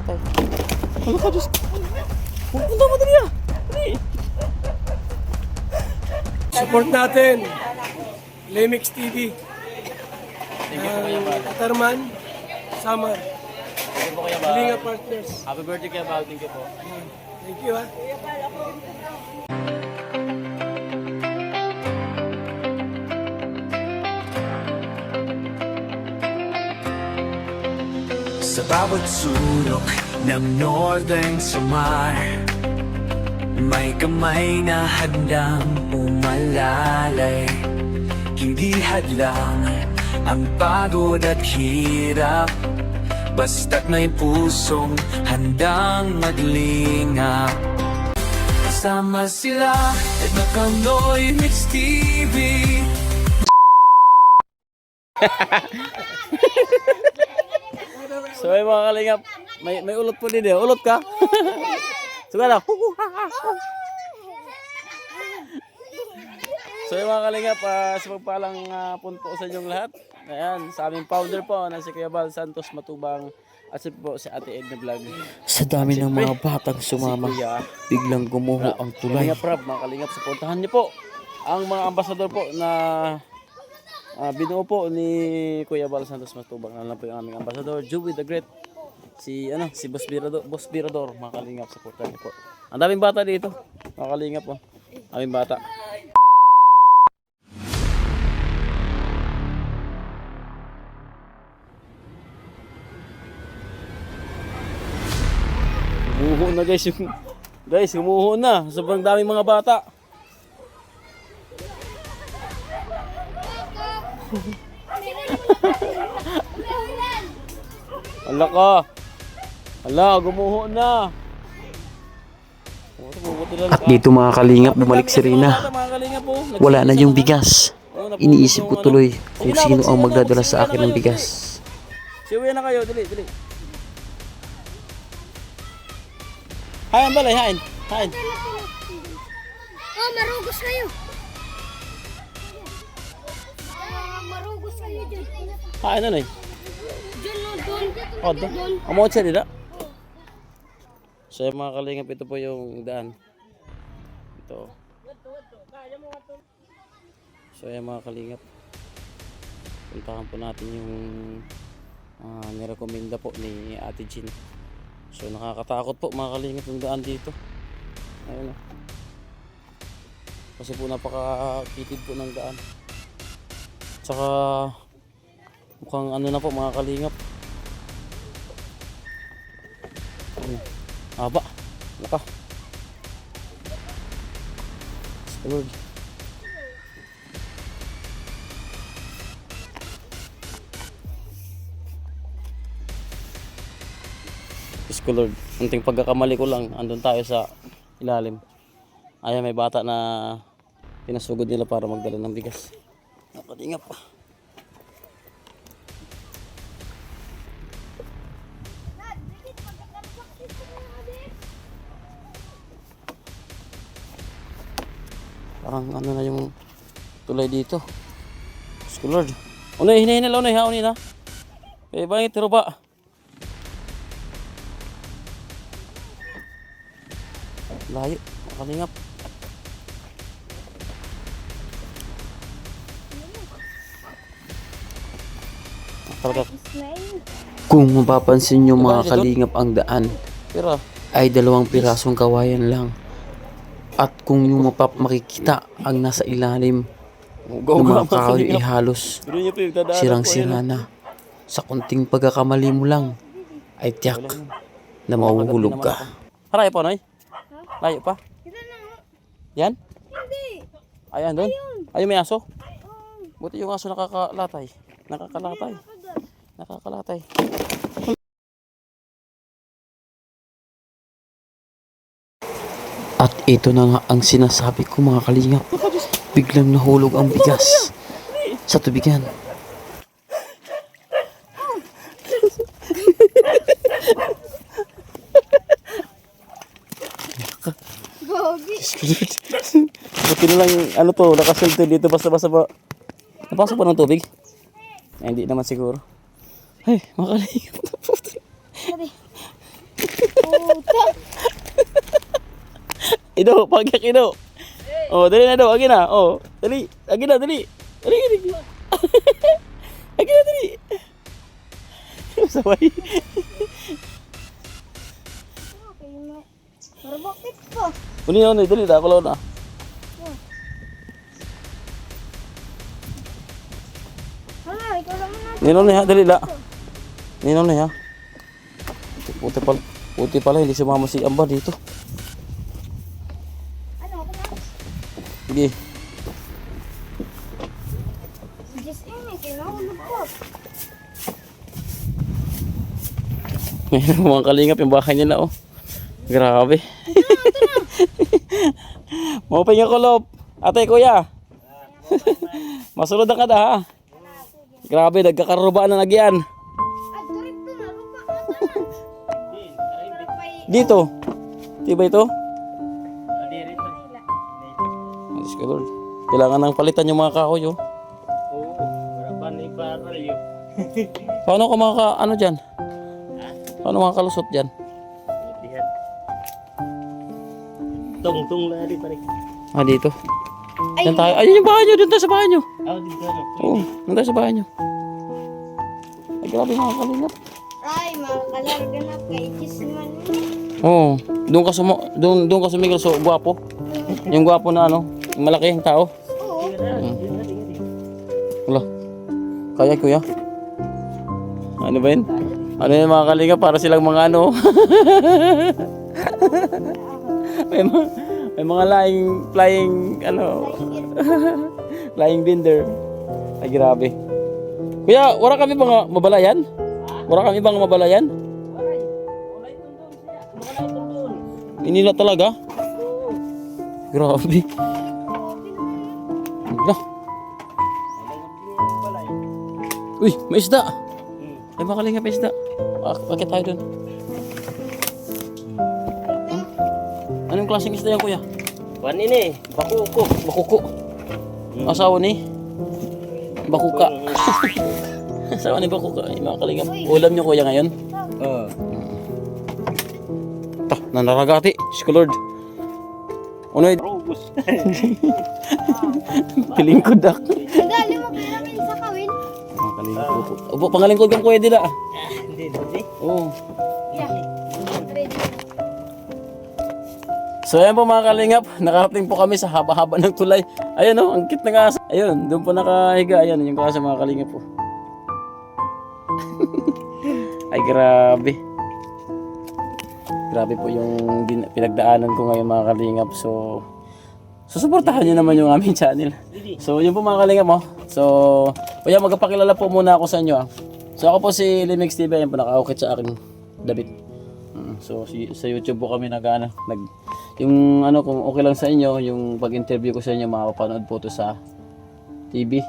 Nakakatay. Ano ka, Diyos? Pupunta mo dali ah. Dali. Support natin. Lemix TV. Katarman. Summer. Thank you po Kuya Bal. Kalinga Partners. Happy birthday Kuya Bal. Thank you po. Thank you ha. Sa bawat sulok ng Northern Samar, may kamay na handang umalalay. Hindi hadlang ang pagod at hirap, basta't may pusong handang maglingap. Kasama sila at Nakanoy Mix TV. So ay mga kalingap, may ulot po din eh. Ulot ka? Suga na. So ay mga kalingap, sa pagpalang punto sa inyong lahat. Ayan, sa aming founder po na si Kuya Bal Santos Matubang at po si Ate Edna Vlog. Sa dami ng mga batang sumama, Si Kuya biglang gumuho ang tulay. Kalingap Rab, mga kalingap, supportahan niyo po ang mga ambasador po na binuo po ni Kuya Bal Santos Matubang. Alam po yung aming ambasador, Joey the Great. Si Boss Birador, mga kalingap, supportahan niyo po. Ang daming bata dito, mga kalingap po. Aming bata. Humuho na guys yung humuho na. Sobrang daming mga bata. Ala ka. Ala, gumuho na. At dito mga kalingap, bumalik si Rina. Wala na yung bigas. Iniisip ko tuloy kung sino ang magdadala sa akin ng bigas. Siuwi na kayo, dali. Hain balay, hain. Oh, marugos kayo. Marugos kayo dyan. Hain na eh. Dyan no, doon. Oh, doon. Amo siya dito. So mga kalingap, ito po yung daan. Ito. So mga kalingap, puntahan po natin yung nirekomenda po ni Ate Jean. So nakakatakot po mga kalingap yung daan dito. Ayun o. Kasi po napakakitid po ng daan. Tsaka mukhang ano na po mga kalingap. Aba, naka. Lord. Diyos ko Lord, unting pagkakamali ko lang, andun tayo sa ilalim. Ayan, may bata na pinasugod nila para magdala ng bigas. Nakalingap pa. Parang ano na yung tulay dito. Diyos ko Lord. Unay, hinahinal, unay ha, unay na. Eh, bangit, tiro ba? Layo, makalingap. Talaga. Kung mapapansin nyo mga kalingap, ang daan Pero, ay 2 pirasong kawayan lang. At kung yung makikita ang nasa ilalim ng mga kahoy ay halos sirang-sira na. Sa kunting pagkakamali mo lang ay tiyak na mahuhulog ka. Harayo pa, Noy? Layo pa? Yan? Hindi. Ayan, doon? Ayun, may aso? Buti yung aso nakakalatay. At ito na nga ang sinasabi ko mga kalingap. Biglang nahulog ang bigas sa tubigan. Gogi. Buti na lang, ano to, nakasilto dito basta-basta ba. Napasok pa ng tubig? Ay, hindi naman siguro. Ay, makalingap na po. Ido, pagyak Ido. Oh, dali na daw, agi na. Oh, dali. Agi na, dali. Dali, dali. Agi na, dali. Sabay. Marabakit po. Uni na, dali na, ako na. Hala, ikaw lang na. Ninong na ha, dali na. Ninong na ha. Puti pala, hindi sumama si Amba dito. Ano, ako na? Sige. Just ini, kinahulog po. Mayroon mga kalingap yung bahay nila, oh. Grabe. Mapay nga kulop. Ate, kuya. Masunod na ka da, ha? Grabe, nagkakarubaan na nagyan. Ay, turip to na. Rupa ka na. Dito. Di ba ito? Diyos ko, Lord. Kailangan nang palitan yung mga kahoy, oh. Paano ka ano dyan? Paano makakalusot dyan? Tong lari pare. Ah, dito. Diyan tayo. Ayun yung bahay nyo. Doon tayo sa bahay nyo. Dito ano. Oo, doon tayo sa bahay nyo. Ay, grabe mga kalingap. Ay, makalarga na kay Kisman. Oo. Doon ka sumigil so gwapo. Yung gwapo na ano, yung malaki yung tao. Oo. Wala. Kaya kuya. Ano ba yun? Ano yung mga kalingap para silang mga ano. may mga flying ano. Flying bender. Ay grabe. Kuya, wala kami bang mabalayan? Wala kami bang mabalayan? Inila talaga? Grabe. Wala. Uy, may isda. Ay makalingap may isda. Bakit tayo dun? Anong klaseng isda yan, kuya? Wan ini, bakuko. Bakuko. Asawa ni? Bakuka. Asawa ni Bakuka. Ay, mga kalingap. Ulam niyo, kuya, ngayon? Oh. Ito, nanaragati. Diyos ko, Lord. Unoy. Robus. Pilingkod ako. Dali mo pinamin sa kawin. Mga kalingap po. Upo, pangalingkod kang kuya dila. Hindi. Oo. Ready. So ayan po mga kalingap, nakarating po kami sa haba-haba ng tulay. Ayun o, ang cute ng aso. Ayun, doon po nakahiga. Ayun, yung aso mga kalingap po. Ay grabe. Grabe po yung pinagdaanan ko ngayon mga kalingap. So, susuportahan nyo naman yung aming channel. So yun po mga kalingap mo. So, kuya magpakilala po muna ako sa inyo. So ako po si Limix TV, ayan po naka-ukit sa aking damit. So sa YouTube po kami yung ano kung okay lang sa inyo, yung pag-interview ko sa inyo makakapanood po to sa TV.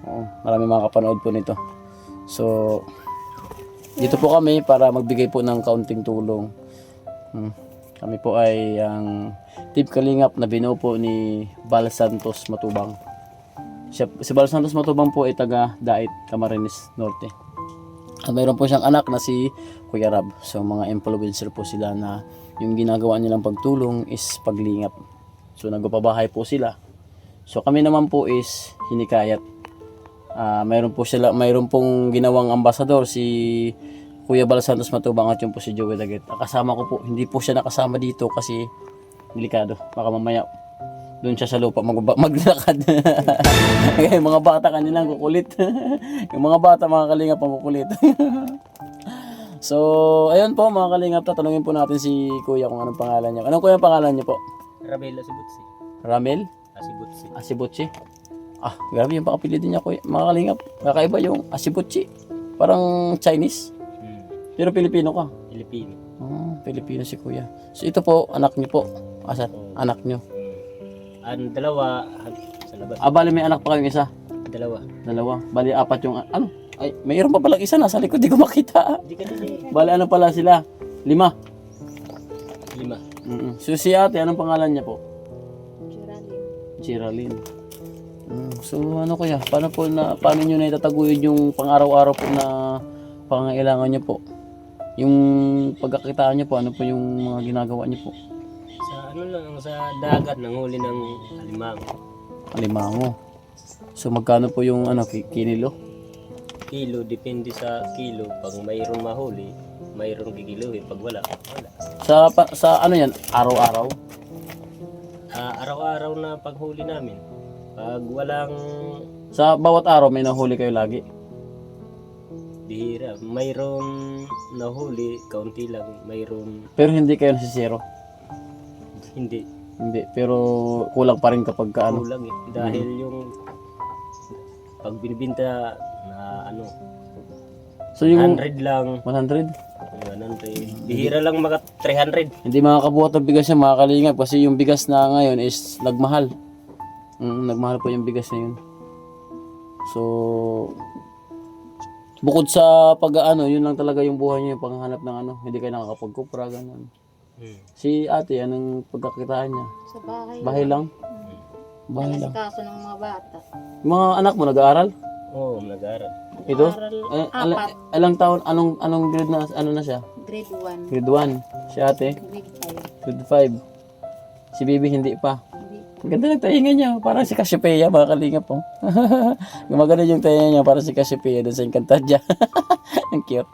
Oo, marami makakapanood po nito. So dito po kami para magbigay po ng kaunting tulong. Kami po ay ang Team Kalingap na binuo po ni Bal Santos Matubang. Si Bal Santos Matubang po ay taga Dait, Camarines Norte. At mayroon po siyang anak na si Kuya Rab. So mga influencer po sila na yung ginagawa nilang pagtulong is paglingap. So nagpapabahay po sila. So kami naman po is hinikayat. Mayroon pong ginawang ambasador si Kuya Bal Santos Matubang at yung po si Joey Daget. Kasama ko po, hindi po siya nakasama dito kasi delikado. Baka mamaya doon siya sa lupa maglakad. Yung mga bata kanilang kukulit. Yung mga bata mga kalingap ang kukulit. So, ayun po mga kalingap, tatanungin po natin si Kuya kung anong pangalan niya. Anong kuya pangalan niyo po? Rabel Asibutsi. Ramel? Asibutsi. Asibutsi? Ah, grabe yung pakapili din niya kuya. Mga kalingap, kakaiba yung Asibutsi. Parang Chinese. Pero Pilipino ka. Pilipino. Oh, Pilipino si Kuya. So ito po, anak niyo po. Asan? Anak niyo. Ang dalawa sa labas. Bali may anak pa kayong isa. Dalawa. Bali apat yung ano? Ay, mayroon pa palang isa nasa likod, di ko makita. Hindi ka din. Bali ano pala sila? 5. 5. So si ate, anong pangalan niya po? Geraldine. Geraldine. So ano kuya, paano niyo na itataguyod yung pang-araw-araw po na pangangailangan niyo po? Yung pagkakitaan niyo po, ano po yung mga ginagawa niyo po? Sa ano lang, sa dagat, nanghuli ng alimango. Alimango. So magkano po yung ano, kinilo? Kilo, depende sa kilo. Pag mayroon mahuli, mayroon kikiluhin. Pag wala, wala. Sa ano yan, araw-araw? Araw-araw na paghuli namin. Pag walang Sa bawat araw may nahuli kayo lagi? bihira, mayroon nahuli, kaunti lang. Mayroon Pero hindi kayo nasisiro? hindi. Hindi, pero kulang pa rin kapag ka, ano? Kulang eh. Dahil yung pag binibinta na ano, So yung 100 lang. 100? 100. Bihira lang mga 300. Hindi makakabuhat ng bigas yan, mga kalingap, kasi yung bigas na ngayon is nagmahal. Nagmahal po yung bigas na yun. So, bukod sa pag-ano, yun lang talaga yung buhay niyo, yung panghanap ng ano, hindi kayo nakakapagkupra, ganun. Si ate, anong pagkakitaan niya? Sa bahay. Bahay lang? Bahay lang. Kaso ng mga bata. Yung mga anak mo nag-aaral? Oo, nag-aaral. Ito? Ilang taon, anong grade na, ano na siya? Grade 1. Grade 1. Si ate? Grade 5. Grade 5. Si Bibi hindi pa. Hindi. Ang ganda ng tahinga niya. Parang si Cassiopeia, mga kalingap po. Gumagana yung tahinga niya. Parang si Cassiopeia doon sa Encantadia. Ang cute.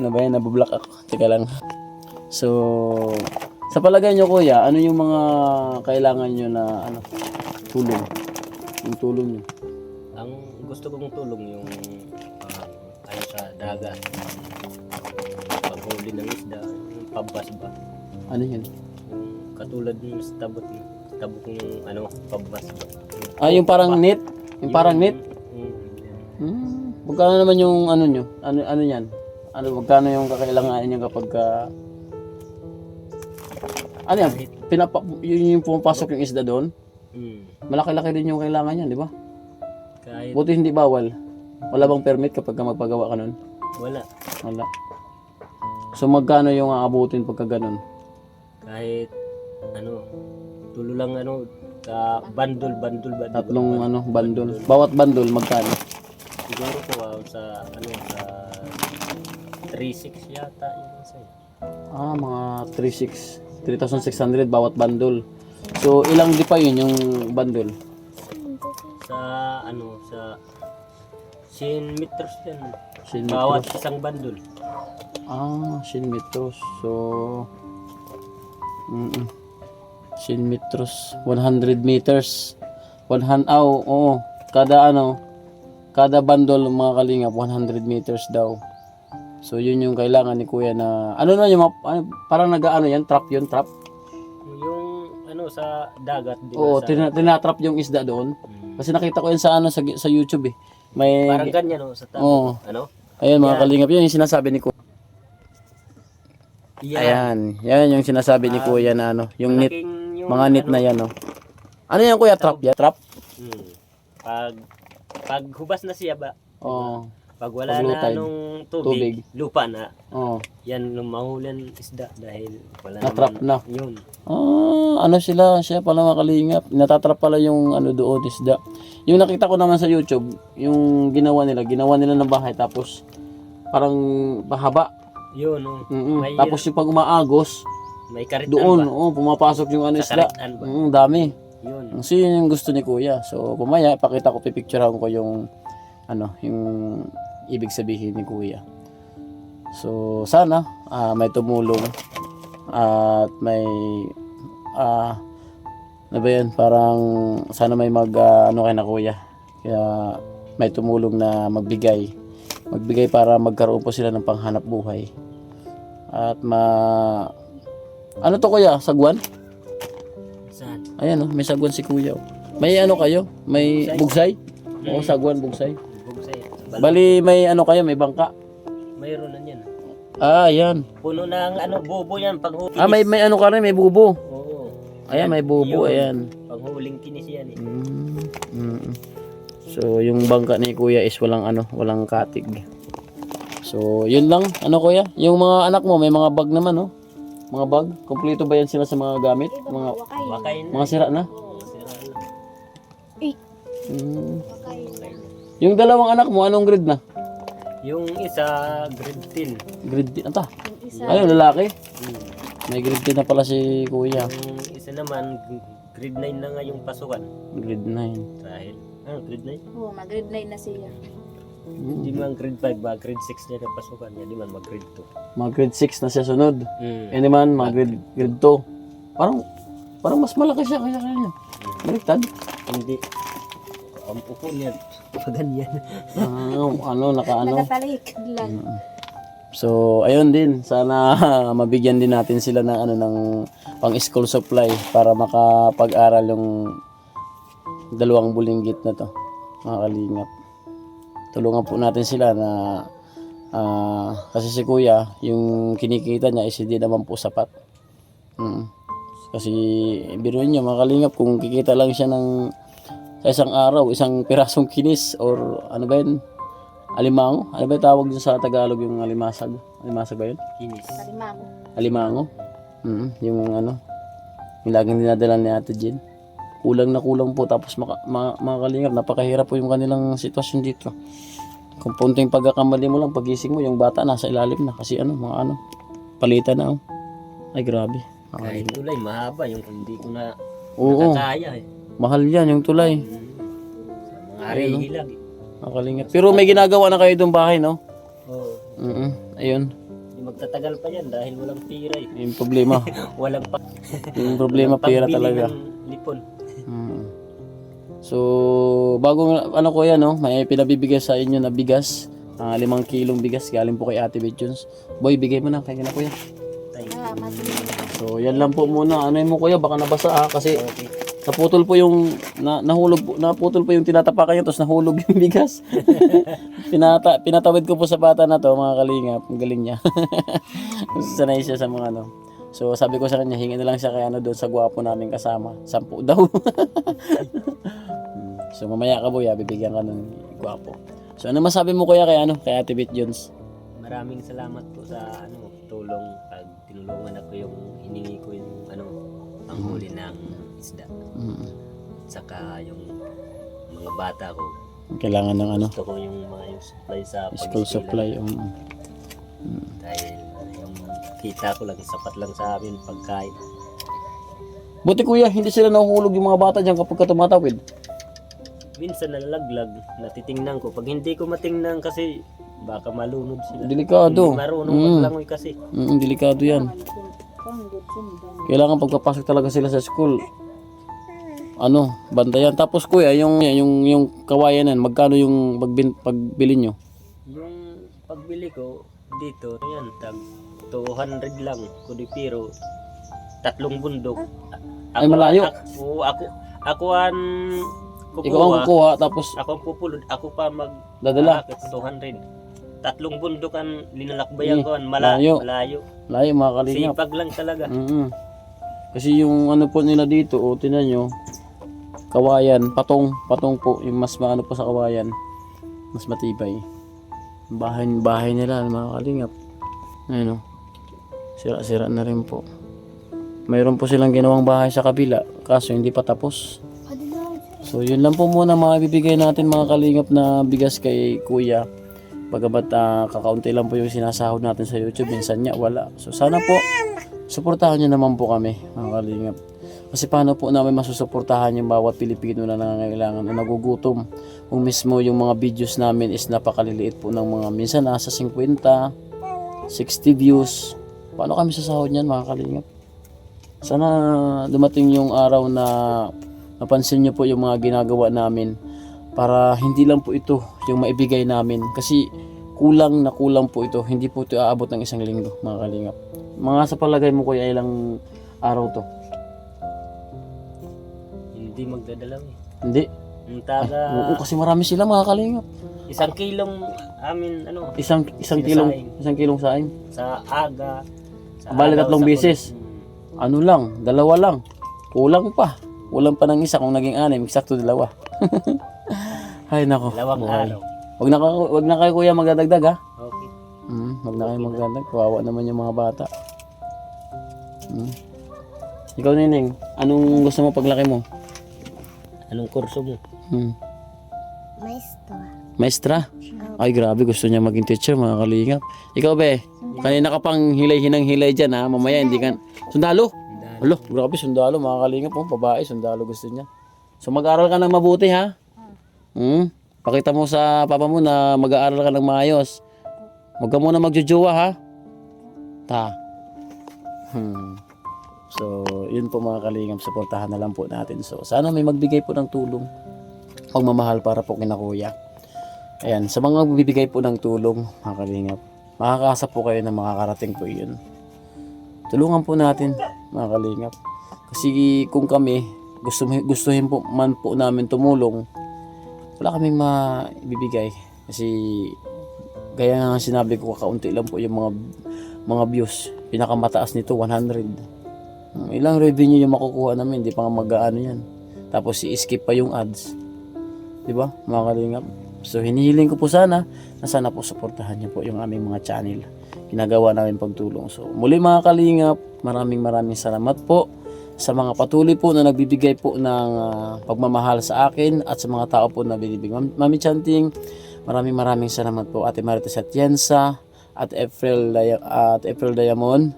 Ano ba yan? Nabublock ako. Teka lang. So, sa palagay niyo kuya, ano yung mga kailangan niyo na ano, tulong? Yung tulong niyo. Ang gusto kong tulong yung ano sa dagat. Paghuli ng isda, yung pabas ba? Ano yun? Yung katulad ng sa tabok ng ano, pabas ba? Yung parang net? Yung parang net? Yung Magkano naman yung ano nyo? Ano yan? Magkano yung kakailangan nyo kapag ano yan? Yun yung pumapasok yung isda doon? Malaki-laki din yung kailangan yan, di ba? kahit Buti hindi bawal. Wala bang permit kapag magpagawa ka nun? wala. Wala. So magkano yung aabutin pagka ganun? Kahit ano, tulo lang ano, ka bundle. Tatlong ano, bandol. Bawat bandol magkano? Siguro po sa ano sa 3.6 yata yun sa'yo. Mga 3,600 bawat bandol. So ilang di pa yun yung bandol? Sa ano sa 100 meters yan. 100 Bawat meters. isang bandol. 100 metros. So 100 metros, 100 meters. Oo. Kada bandol mga kalingap 100 meters daw. So yun yung kailangan ni kuya na ano na yung parang nag-aano yan, trap yun, trap. Yung ano sa dagat di ba? Oo, Sa, tinatrap yung isda doon. Kasi nakita ko yun sa ano sa YouTube eh. May parang ganyan no, sa tabok. Oo. Ano? Ayun mga kalingap, yun yung sinasabi ni kuya. Yan. Yan yung sinasabi ni kuya na ano, yung net, Malaking yung mga net na yan oh. Ano yan kuya, trap yan? Trap? Pag hubas na siya ba? Oo. Pag wala Pag low na tide, nung tubig. tubig, lupa na. Oo. Yan yung mahulan isda dahil wala Na-trap na. Yun. Ano siya pala mga kalingap. Natatrap pala yung ano doon, isda. Yung nakita ko naman sa YouTube, yung ginawa nila ng bahay tapos parang pahaba. Yun. Oh. May, Tapos yung pag umaagos, may karitan doon, ba? pumapasok yung ano Sa isda. karitan ba? Dami. Yun. So yun yung gusto ni kuya. So pumaya, pakita ko, pipicturean ko yung ano, yung ibig sabihin ni kuya. So sana may tumulong at may ano ba yan, parang sana may ano kay na kuya. Kaya may tumulong na magbigay para magkaroon po sila ng panghanap buhay. At ano to kuya, sagwan? Saan? Ayan may sagwan si kuya. May ano kayo? May bugsay? Oo, sagwan, bugsay. Bugsay. Bali may ano kayo, may bangka. Mayroon na yan. Ayan. Puno ng ano, bubo yan. Panghuli. May ano ka rin, may bubo. Oo. Ayan, may bubo, ayan. Panghuling kinis yan eh. So, yung bangka ni kuya is walang katig. So, yun lang. Ano kuya? Yung mga anak mo, may mga bag naman, no? Mga bag? Kompleto ba yan sila sa mga gamit? Wakay na. Mga sira na? Sira na. Yung dalawang anak mo, anong grade na? Yung isa, grade 10. Grade 10. Ata. Yung isa, Ayun, lalaki. May grade 10 na pala si kuya. Yung isa naman, grade 9 na nga yung pasukan. Grade 9. Dahil, grade 9? oh, mag-grade 9 na siya. Hindi man grade 5 ba, grade 6 niya na pasukan. Hindi man mag-grade 2. Mga grade 6 na siya sunod. Mm. Yan naman, mga grade 2. Parang mas malaki siya kaya kanya. Baliktad. Hindi. Ang upo niya, ganyan. Nakaano. Nakatalikod lang. So, ayun din. Sana mabigyan din natin sila ng ng pang school supply para makapag-aral yung 2 bulinggit na to. Mga kalingap. Tulungan po natin sila na kasi si kuya, yung kinikita niya is hindi naman po sapat. Kasi biruin niyo mga kalingap, kung kikita lang siya ng sa isang araw, isang pirasong kinis or ano ba yun? Alimango? Ano ba yung tawag dun sa Tagalog yung alimasag? Alimasag ba yun? Kinis. Kalimango. Alimango? Yung yung laging dinadala ni Ate Jen. Kulang na kulang po, tapos mga kalingap, napakahirap po yung kanilang sitwasyon dito. Kung punto yung pagkakamali mo lang, pagising mo, yung bata nasa ilalim na kasi palitan na. Ay grabe. Kahit tulay, mahaba yung hindi ko na Oo, nakakaya eh. mahal yan yung tulay. Mga hilag eh. Mga kalingap. Pero may ginagawa na kayo itong bahay, no? Oo. Ayun, Hindi magtatagal pa yan dahil walang pira eh. yung problema. Walang Yung problema, pera pambili talaga. ng lipon. So, bago kuya, no, may pinabibigay sa inyo na bigas. 5 kilong bigas galing po kay Ate Betjuns. Boy, bigay mo na kay kuya. Ah, masinig. So, yan lang po muna. Ano mo kuya, baka nabasa kasi naputol po yung naputol po yung tinatapakan niya, tapos nahulog yung bigas. Pinatawid ko po sa bata na to, mga kalingap. Ang galing niya. Sanay siya sa mga So, sabi ko sa kanya, hingi na lang siya kay doon sa gwapo namin kasama. 10 daw. So, mamaya ka boy, bibigyan ka ng gwapo. So, ano masabi mo kuya kay Ate Beth Jones? Maraming salamat po sa tulong pag tinulungan ako yung hiningi ko yung panghuli ng isda. Saka yung mga bata ko. Kailangan ng Gusto ko yung mga supply sa school supply. Dahil yung kita ko lang, sapat lang sa amin pagkain. Buti kuya, hindi sila nahuhulog yung mga bata dyan kapag tumatawid. Minsan nalalaglag, natitingnan ko. Pag hindi ko matingnan kasi baka malunod sila. Delikado. Hindi marunong maglangoy kasi. Delikado yan. Kailangan pagpapasok talaga sila sa school. Bantayan. Tapos kuya, yung kawayan yan, magkano yung pagbili nyo? Yung pagbili ko dito, yan, tag 200 lang. Kundi pero 3 bundok. Ay, malayo. Ako ang kukuha. Ikaw ang kukuha, tapos Ako ang pupulod. Ako pa dadala. 200. 3 bundok ang linalakbayan ko. Malayo. Malayo. Layo mga kalingap. Sipag lang talaga. Kasi yung po nila dito, tinan nyo, kawayan, patong po, yung mas maano po sa kawayan, mas matibay. Bahay nila, mga kalingap. Ayun, sira-sira na rin po. Mayroon po silang ginawang bahay sa kabila, kaso hindi pa tapos. So yun lang po muna mga bibigay natin mga kalingap na bigas kay kuya. Bagamat kakaunti lang po yung sinasahod natin sa YouTube, minsan niya wala. So sana po suportahan niyo naman po kami mga kalingap. Kasi paano po namin masusuportahan yung bawat Pilipino na nangangailangan o nagugutom. Kung mismo yung mga videos namin is napakaliliit po ng mga minsan nasa 50, 60 views. Paano kami sasahod niyan mga kalingap? Sana dumating yung araw na napansin niyo po yung mga ginagawa namin para hindi lang po ito yung maibigay namin. Kasi kulang po ito. Hindi po ito aabot ng 1 linggo mga kalingap. Mga sa palagay mo kuya, ilang araw to? Hindi magdadalaw eh. Hindi. Yung taga Oo, kasi marami sila mga kalingap. 1 kilong amin Isang kilong saing. sa aga. Sa Bali araw, 3 sa beses. Ano lang, 2 lang. Kulang pa ng 1 kung naging 6, eksakto 2. Ay nako. 2 buhay. araw. Wag na kayo kuya magdadagdag ha. Okay. Wag na kayo magdadagdag. Kawawa naman yung mga bata. Ikaw Neneng, anong gusto mo paglaki mo? Anong kurso mo? Maestro. Maestra? Ay, grabe. Gusto niya maging teacher, mga kalingap. Ikaw, be? Kanina ka pang hilay-hinang-hilay dyan, ha? Mamaya, hindi ka... Sundalo? Alo, grabe, sundalo, mga kalingap. Oh, babae, sundalo gusto niya. So, mag-aral ka ng mabuti, ha? Pakita mo sa papa mo na mag-aaral ka ng maayos. Huwag ka muna magjujuwa, ha? Ta. So, yun po mga kalingap, suportahan na lang po natin. So, sana may magbigay po ng tulong, pagmamahal para po kina kuya. Ayan, sa mga magbibigay po ng tulong, mga kalingap, makakaasa po kayo na makakarating po yun. Tulungan po natin, mga kalingap. Kasi kung kami, gustuhin po man po namin tumulong, wala kaming maibibigay. Kasi, gaya nga sinabi ko, kakaunti lang po yung mga views. Pinakamataas nito, 100. Ilang revenue yung makukuha namin, hindi pa nga mag-aano yan. Tapos i-skip pa yung ads. Diba, mga kalingap? So hinihiling ko po sana na sana po suportahan niyo po yung aming mga channel. Ginagawa namin pagtulong. So muli mga kalingap, maraming salamat po sa mga patuloy po na nagbibigay po ng pagmamahal sa akin at sa mga tao po na binibigay. Mami Chanting, maraming salamat po. Ate Marites Atienza at April Diamond.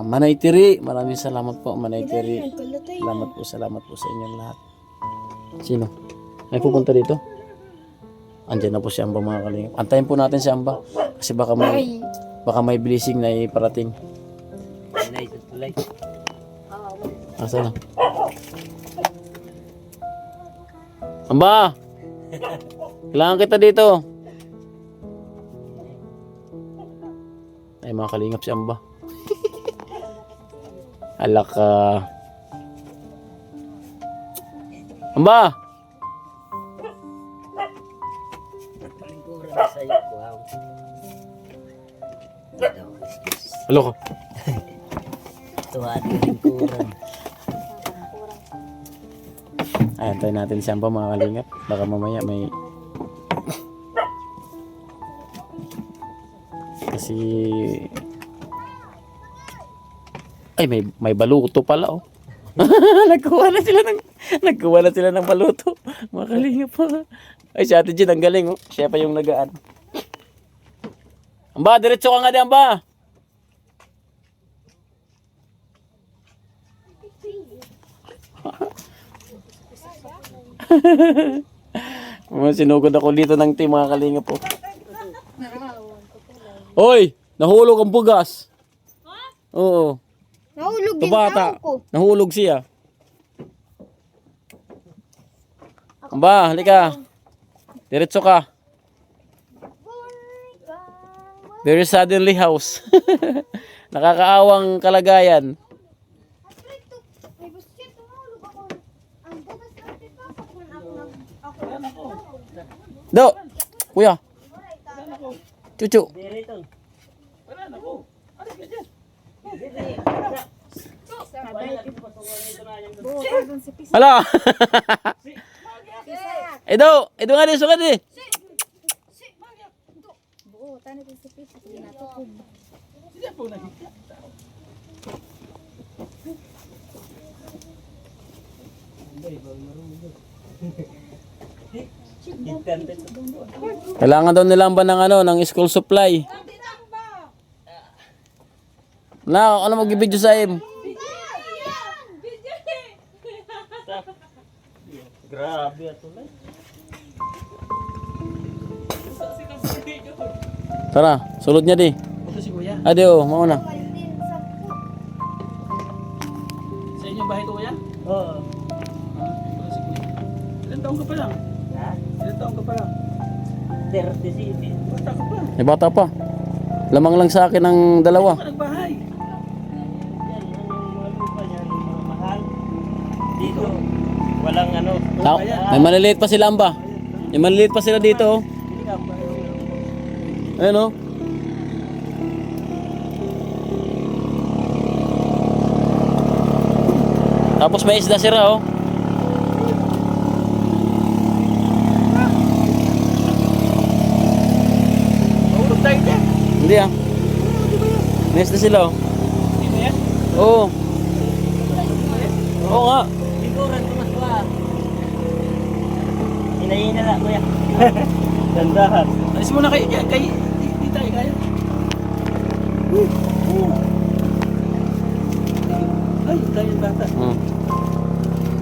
Manay Tiri, maraming salamat po Manay Tiri. Salamat po sa inyong lahat. Sino? May pupunta dito? Andiyan na po si Amba mga kalingap. Antayin po natin si Amba kasi baka may blessing na iparating. Asa na? Amba! Kailangan kita dito. Ay mga kalingap si Amba. Alak ka. Amba! Halo ka. Tuwa din lingkuran. Ayan, tayo natin si Amba mga kalingap. Baka mamaya may... Kasi... Ay, may baluto pala, oh. Nagkuha na sila ng baluto. Mga kalingap pa. Ay, si Ate Jean, ang galing, oh. Siya pa yung nagaan. Amba, diretso ka nga di, Amba. Sinugod ako dito ng team mga kalingap po. Hoy! Nahulog ang bugas. Oo. Nahulog Ito bata. Nahulog siya. Amba, halika. Diretso ka. Very suddenly house. Nakakaawang kalagayan. Do, kuya. Cucu. Hala. Edo nga di suka di. Kailangan daw nilang ba ng school supply. Na, ano mag-video sa im? Grabe ato lang. Tara, sulod niya di. Ito si Kuya. Adi oh, mauna. Sa inyong bahay ito, Kuya? Oo. Ito si Kuya. Ilan taong ka pa lang? Ha? Ilan taong ka pa lang? 37. Bata ka pa. May bata pa. Lamang lang sa akin ng dalawa. Ano ka nagbahay? Yan, ang mga lupa niyan, mga mahal. Dito, walang ano. May maliliit pa sila Amba. May maliliit pa sila dito oh. Ayun oh. Tapos may isda sira oh. Mahulog tayo dyan. Hindi ah. May isda sila oh. Oo. Oo nga. Lingkuran, tumaswa. hinahina na, kuya. Dandahan. Alis muna kay di tayo kaya. Ay, tayo yung bata.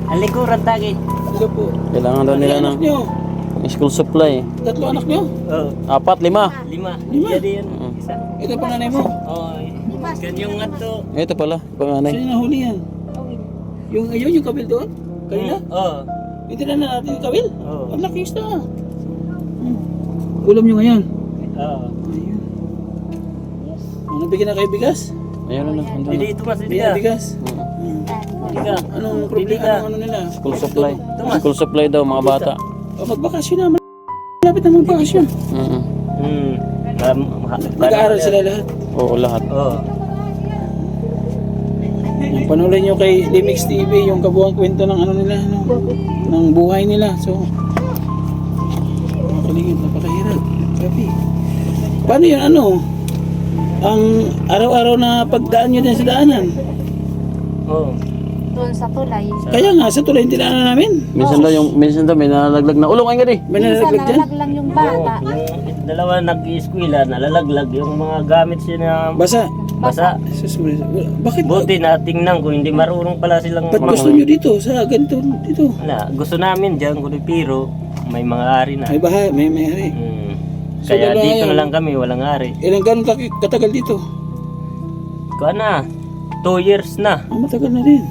Ang likuran tagi. Ito po. Kailangan daw nila Anak ng nyo. school supply. 3 anak nyo. Oh, 4, 5. 5. Jadi yun. Isa. Ito pa nanay mo. Oh, ganyong nga to. Ito pala, panganay. Sino nahuli yan? Yung ayun, yung kabil doon? Kanina? Oh. Hindi na natin yung kabil? Oo. Ang laki isda. Ulam nyo ngayon? Oh. Ayun. Nabigyan na kayo bigas? Ayun na, andun Hindi na. ito mas Bigyan bigas? Hindi ka. Anong Bili problema? ka. Ano nila? School supply. Tumas. School supply daw, mga bata. O magbakasyon na. Malapit na magbakasyon. Mm. Nag-aaral sila lahat. Oo, lahat. Oh. Yung panoorin nyo kay Limix TV, yung kabuang kwento ng ano nila, ano, ng buhay nila. So, napakaligid, napakahirap. Grabe. Paano yun, ano? Ang araw-araw na pagdaan nyo din sa daanan. Oh. Doon sa tulay. Kaya nga, sa tulay yung tinaanan namin. Minsan daw may nalalaglag na ulong ay gani. May Minsan nalalaglag dyan. nalalag lang yung bata. Yung dalawa nag-eskwela, nalalaglag yung mga gamit siya na Basa. basa. Jesus, bakit? Buti na tingnan ko, hindi marunong pala silang Ba't gusto nyo dito? Sa ganito, dito? Wala, gusto namin dyan, pero may mga ari na. May bahay, may hari. So, Kaya dalawa dito yan. na lang kami, walang ari. Ilang ganun katagal dito? Kuan na, 2 years na. Matagal na rin.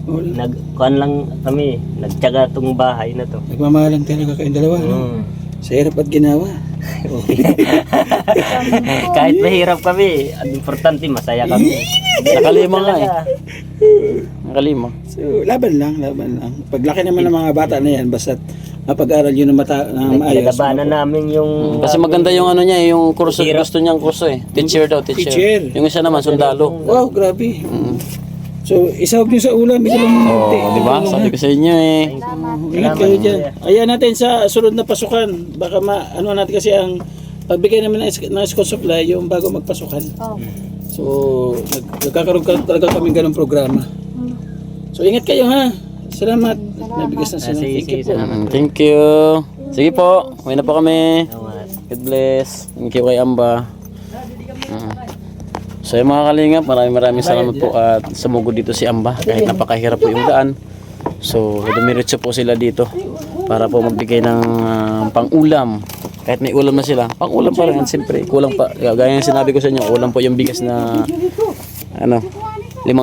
Wala. Kuan lang kami, nagtyaga tong bahay na to. Nagmamahalan talaga kayong dalawa, no? Sa hirap at ginawa. Kahit mahirap kami, ang importante masaya kami. Nakalima nga eh. Nakalima. So, laban lang. Paglaki naman ng mga bata na yan, basta mapag-aral yun ng maayos. Naglabanan namin yung... Kasi maganda yung ano niya, yung kurso, gusto niyang kurso eh. Teacher daw, teacher. Teacher. Yung isa naman, sundalo. Wow, grabe. So, isawag nyo sa ulam, ito lang mga Oh, di ba? Sabi ko sa inyo eh. Ingat kayo dyan. Ayan natin sa sunod na pasukan. Baka ano natin kasi ang pagbigay namin ng school supply yung bago magpasukan. Oh. So, nagkakaroon talaga kami ganong programa. So, ingat kayo ha. Salamat. Nabigas na sila. Thank you po. Thank you. Sige po, uwi na po kami. God bless. Thank you kay Amba. So yung mga kalingap, maraming salamat po at sumugod dito si Amba kahit napakahirap po yung daan. So dumiretso po sila dito para po magbigay ng pang-ulam. Kahit may ulam na sila, pang-ulam pa rin. Siyempre, kulang pa. Gaya ng sinabi ko sa inyo, kulang po yung bigas na 5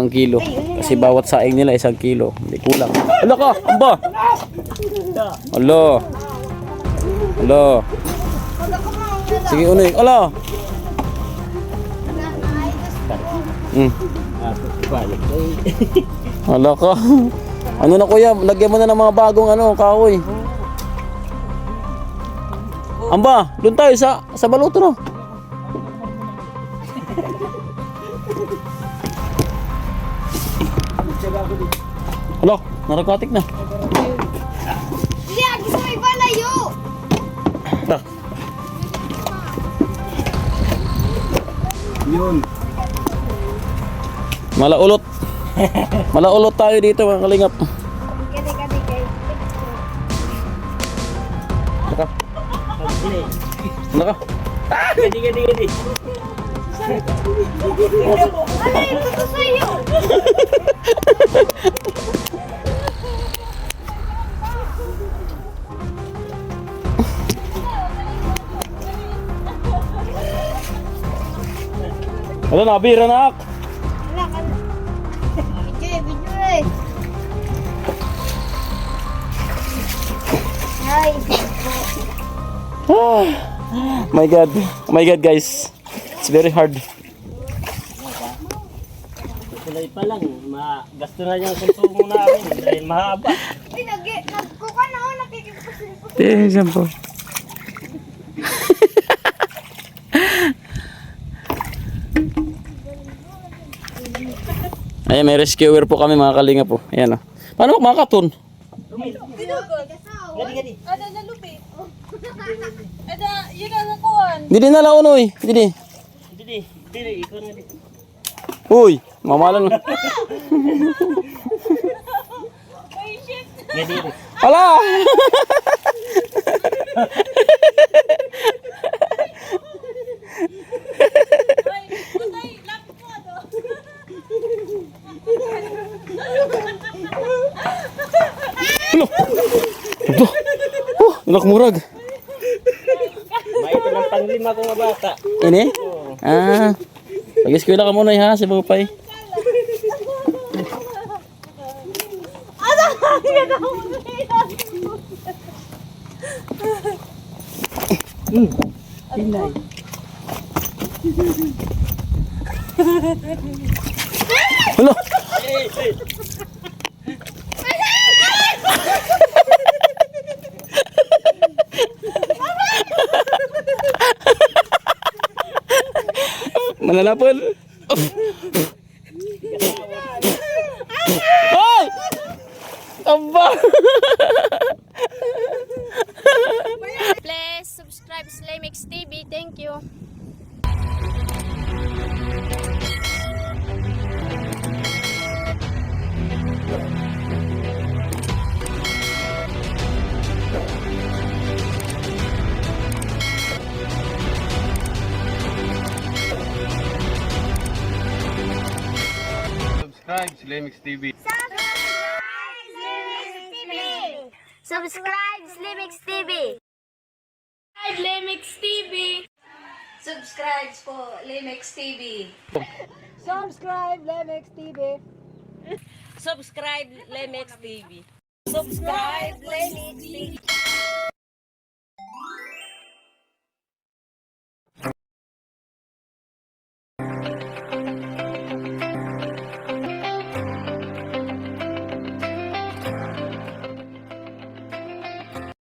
kilo. Kasi bawat saing nila 1 kilo. Hindi kulang. Hala ka, Amba! Hala! Hala! Sige, unig. Hala! Hala ka. Ano na kuya, lagyan mo na ng mga bagong kahoy. Amba, doon tayo sa baluto no. Hala, narakatik na. Hindi, agis mo iba layo! Malaulot. Malaulot tayo dito mga kalingap. Kadi. Naka. Naka. Gadi. Ano yung tuto sa'yo? Ano na, bira na ak. Wala ka na. Video eh. Ay, My God guys. It's very hard. Tuloy pa lang, gasto na yung konsumo namin dahil mahaba. nagkuka na ako, nakikipasin. Tingnan po. Ayan, may rescuer po kami mga kalinga po. Ayan o. Paano makakaton? Gadi. Ada na lupi. Ada, yun ang nakuhan. Dili na lang unoy. Dili. Dili, ikaw nga dito. Uy, mamalan. Gadi. Hala! Patay, lapit mo, ano? Nakmurag. May ito ng panglima kong mga bata. Ini? Ah. Pag-eskwela ka muna ha, si Bupay. Yan ako. Hala. Mananapol. Ay! Aba! Please subscribe Slimix TV. Thank you. Subscribe Slimix TV. Subscribe Slimix TV. Subscribe Slimix TV. Subscribe po, Lemex TV. Subscribe Lemex TV. Subscribe, Lemex TV. Subscribe, Lemex TV.